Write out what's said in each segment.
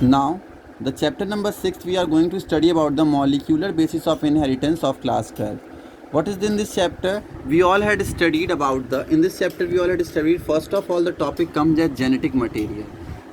Now, the chapter number 6 we are going to study about the molecular basis of inheritance of class 12. What is in this chapter? We all had studied about in this chapter we all had studied first of all the topic comes as genetic material.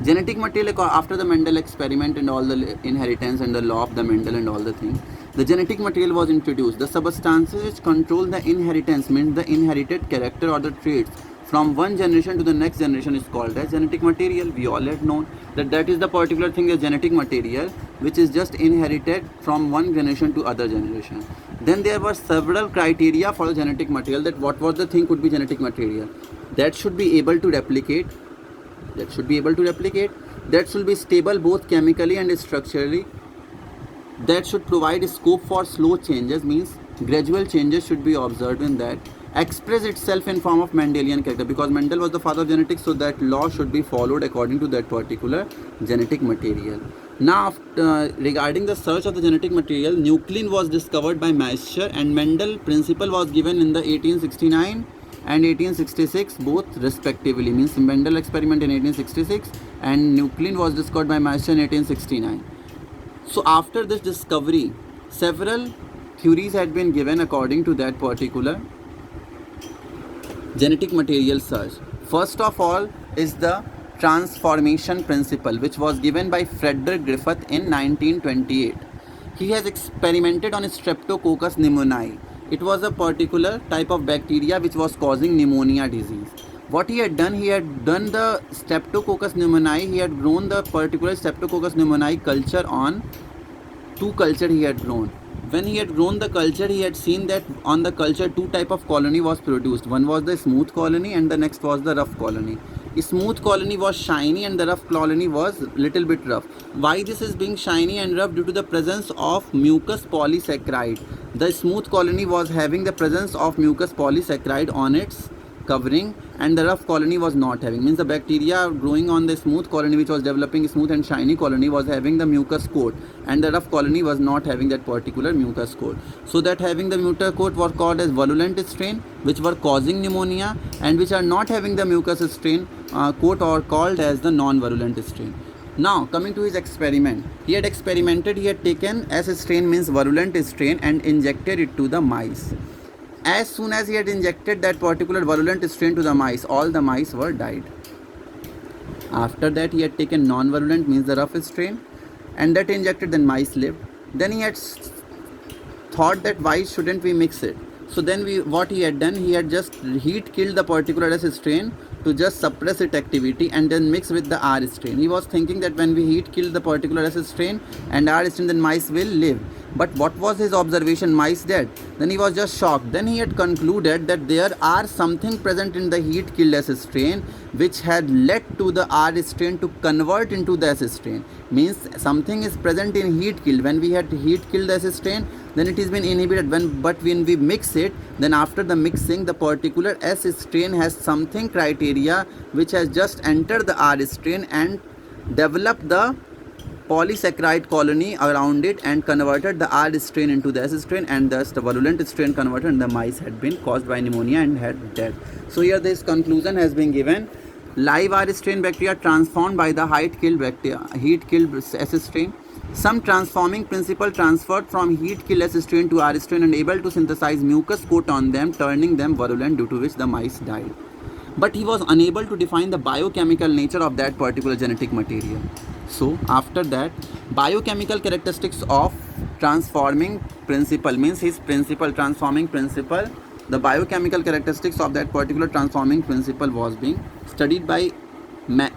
Genetic material after the Mendel experiment and all the inheritance and the law of the Mendel and all the things. The genetic material was introduced. The substances which control the inheritance means the inherited character or the traits from one generation to the next generation is called as genetic material. We all had known that is the particular thing as genetic material which is just inherited from one generation to other generation. Then there were several criteria for the genetic material, that what was the thing could be genetic material. That should be able to replicate, that should be stable both chemically and structurally, that should provide scope for slow changes, means gradual changes should be observed in that, express itself in form of Mendelian character, because Mendel was the father of genetics, so that law should be followed according to that particular genetic material. Now, regarding the search of the genetic material, nuclein was discovered by Miescher, and Mendel principle was given in the 1869 and 1866 both respectively, means Mendel experiment in 1866 and nuclein was discovered by Miescher in 1869. So after this discovery, several theories had been given according to that particular genetic material search. First of all is the transformation principle, which was given by Frederick Griffith in 1928. He has experimented on Streptococcus pneumoniae. It was a particular type of bacteria which was causing pneumonia disease. What he had done the Streptococcus pneumoniae, he had grown the particular Streptococcus pneumoniae culture on two culture he had grown. When he had grown the culture, he had seen that on the culture two type of colony was produced. One was the smooth colony and the next was the rough colony. The smooth colony was shiny and the rough colony was little bit rough. Why this is being shiny and rough? Due to the presence of mucus polysaccharide. The smooth colony was having the presence of mucus polysaccharide on its covering, and the rough colony was not having, means the bacteria growing on the smooth colony which was developing smooth and shiny colony was having the mucus coat, and the rough colony was not having that particular mucus coat. So that having the mucus coat were called as virulent strain, which were causing pneumonia, and which are not having the mucus strain coat or called as the non-virulent strain. Now coming to his experiment, he had taken S strain, means virulent strain, and injected it to the mice. As soon as he had injected that particular virulent strain to the mice, all the mice were died. After that he had taken non-virulent, means the rough strain, and that injected, then mice lived. Then he had thought that why shouldn't we mix it? So then what he had done, he had just heat killed the particular S strain to just suppress its activity and then mix with the R strain. He was thinking that when we heat kill the particular S strain and R strain, then mice will live. But what was his observation? Mice dead. Then he was just shocked. Then he had concluded that there are something present in the heat killed S strain which had led to the R strain to convert into the S strain. Means something is present in heat killed. When we had heat killed the S strain, then it has been inhibited. But when we mix it, then after the mixing, the particular S strain has something criteria which has just entered the R strain and developed the polysaccharide colony around it and converted the R strain into the S strain, and thus the virulent strain converted and the mice had been caused by pneumonia and had dead. So here this conclusion has been given. Live R strain bacteria transformed by the heat killed S strain. Some transforming principle transferred from heat killed S strain to R strain and able to synthesize mucus coat on them, turning them virulent, due to which the mice died. But he was unable to define the biochemical nature of that particular genetic material. So after that, biochemical characteristics of transforming principle, means his principle, transforming principle, the biochemical characteristics of that particular transforming principle was being studied by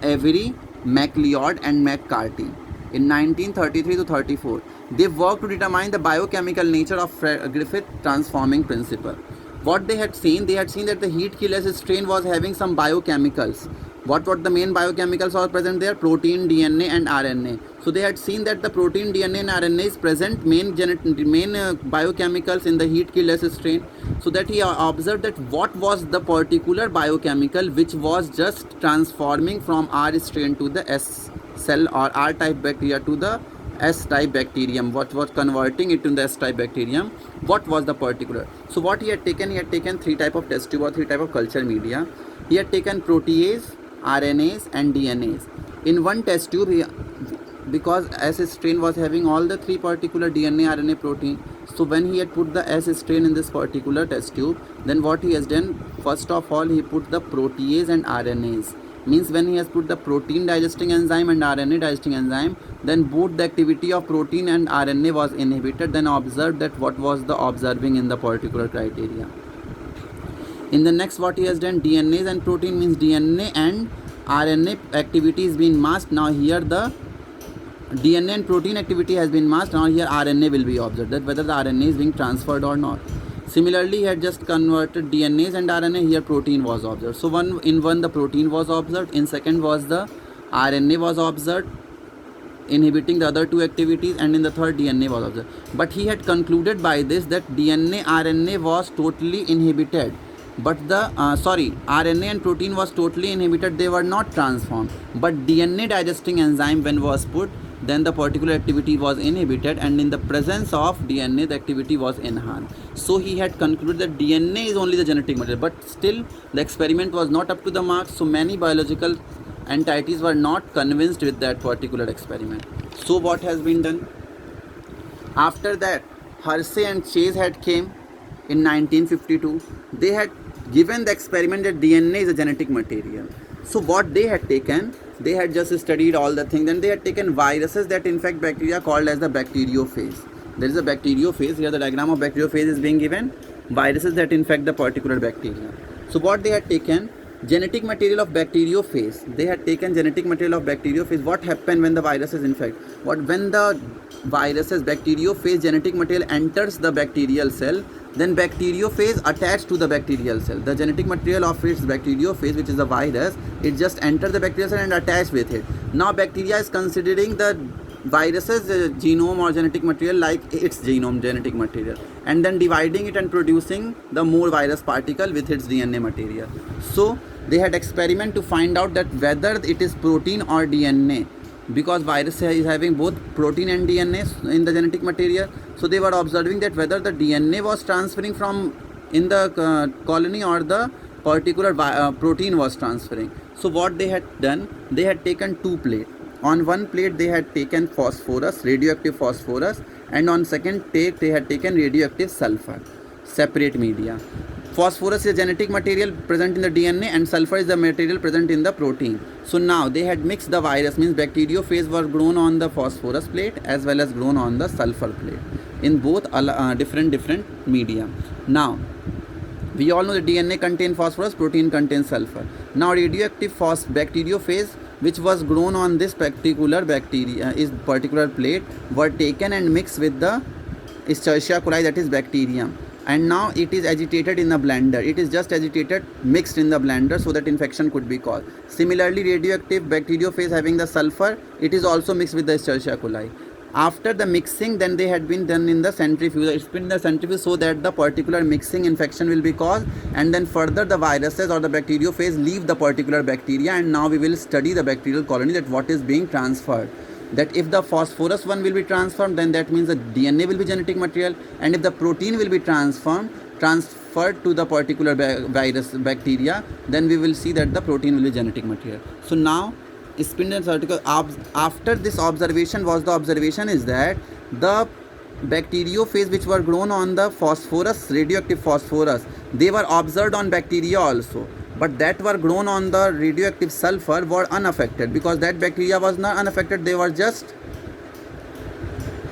Avery, MacLeod and McCarthy in 1933 to 34. They worked to determine the biochemical nature of Griffith transforming principle. What they had seen that the heat killed S strain was having some biochemicals. What the main biochemicals are present there? Protein, DNA and RNA. So they had seen that the protein, DNA and RNA is present, main biochemicals in the heat killed S strain. So that he observed that what was the particular biochemical which was just transforming from R strain to the S cell or R type bacteria to the S type bacterium. What was converting it to the S type bacterium? What was the particular? So what he had taken three type of test tube or three type of culture media. He had taken protease, RNAs and DNAs. In one test tube, because S strain was having all the three particular DNA, RNA, protein. So when he had put the S strain in this particular test tube, then what he has done, first of all, he put the protease and RNase. Means when he has put the protein digesting enzyme and RNA digesting enzyme, then both the activity of protein and RNA was inhibited. Then observed that what was the observing in the particular criteria. In the next, what he has done, DNA and protein, means DNA and RNA activity is being masked. Now here the DNA and protein activity has been masked. Now here RNA will be observed, that whether the RNA is being transferred or not. Similarly, he had just converted DNAs and RNA. Here protein was observed. So one the protein was observed. In second was the RNA was observed, inhibiting the other two activities, and in the third DNA was observed. But he had concluded by this that DNA RNA was totally inhibited, but the RNA and protein was totally inhibited, they were not transformed. But DNA digesting enzyme when was put, then the particular activity was inhibited, and in the presence of DNA the activity was enhanced. So he had concluded that DNA is only the genetic material, but still the experiment was not up to the mark. So many biological entities were not convinced with that particular experiment. So what has been done? After that, Hershey and Chase had came in 1952. They had given the experiment that DNA is a genetic material. So what they had taken, they had just studied all the things. Then they had taken viruses that infect bacteria, called as the bacteriophage. There is a bacteriophage. Here the diagram of bacteriophage is being given. Viruses that infect the particular bacteria. So what they had taken, genetic material of bacteriophage. They had taken genetic material of bacteriophage. What happened when the viruses infect? When the viruses bacteriophage genetic material enters the bacterial cell, then bacteriophage attached to the bacterial cell. The genetic material of its bacteriophage, which is the virus, it just enters the bacterial cell and attached with it. Now bacteria is considering the virus's genome or genetic material like its genome genetic material, and then dividing it and producing the more virus particle with its DNA material. So they had experiment to find out that whether it is protein or DNA, because virus is having both protein and DNA in the genetic material. So they were observing that whether the DNA was transferring from in the colony or the particular protein was transferring. So what they had done, they had taken two plates. On one plate they had taken phosphorus, radioactive phosphorus, and on second take they had taken radioactive sulfur, separate media. Phosphorus is genetic material present in the DNA and sulfur is the material present in the protein. So now they had mixed the virus, means bacteriophage was grown on the phosphorus plate as well as grown on the sulfur plate in both different media. Now we all know that DNA contains phosphorus, protein contains sulfur. Now radioactive bacteriophage, which was grown on this particular particular plate, were taken and mixed with the Escherichia coli, that is bacterium, and now it is agitated in the blender. It is just agitated, mixed in the blender, so that infection could be caused. Similarly, radioactive bacteriophage having the sulfur, it is also mixed with the Escherichia coli. After the mixing, then they had been done in the centrifuge. It's been in the centrifuge so that the particular mixing infection will be caused, and then further the viruses or the bacteriophage leave the particular bacteria, and now we will study the bacterial colony, that what is being transferred. That if the phosphorus one will be transformed, then that means the DNA will be genetic material, and if the protein will be transferred to the particular virus bacteria, then we will see that the protein will be genetic material. So now Spindler's article, after this observation was the observation is that the bacteriophage which were grown on the phosphorus, radioactive phosphorus, they were observed on bacteria also, but that were grown on the radioactive sulfur were unaffected, because that bacteria was not unaffected, they were just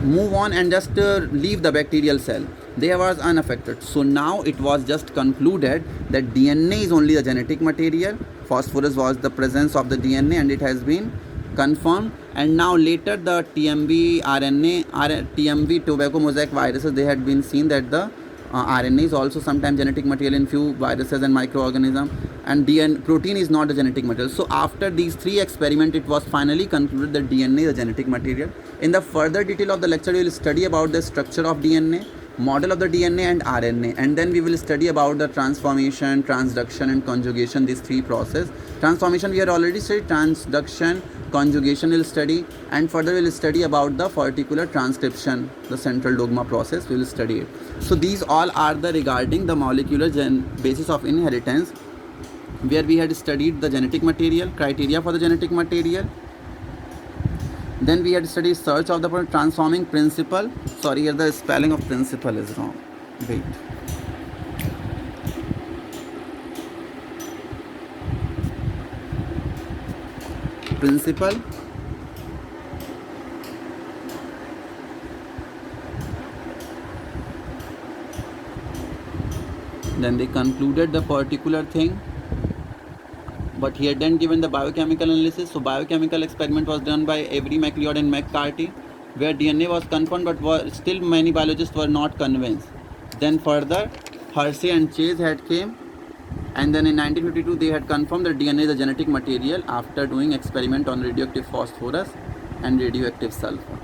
move on and just leave the bacterial cell, they was unaffected. So now it was just concluded that DNA is only the genetic material, phosphorus was the presence of the DNA, and it has been confirmed. And now later the TMV TMV tobacco mosaic viruses, they had been seen that the RNA is also sometimes genetic material in few viruses and microorganisms, and protein is not a genetic material. So after these three experiments, it was finally concluded that DNA is a genetic material. In the further detail of the lecture, we will study about the structure of DNA, model of the DNA and RNA, and then we will study about the transformation, transduction and conjugation, these three processes. Transformation we had already studied, transduction, conjugation will study, and further we will study about the particular transcription, the central dogma process, we will study it. So these all are the regarding the molecular basis of inheritance, where we had studied the genetic material, criteria for the genetic material, Then we had studied search of the transforming principle. Sorry, here the spelling of principle is wrong. Wait. Principle. Then they concluded the particular thing, but he had then given the biochemical analysis. So biochemical experiment was done by Avery, MacLeod and McCarthy, where DNA was confirmed, but still many biologists were not convinced. Then further, Hershey and Chase had came, and then in 1952 they had confirmed that DNA is a genetic material after doing experiment on radioactive phosphorus and radioactive sulfur.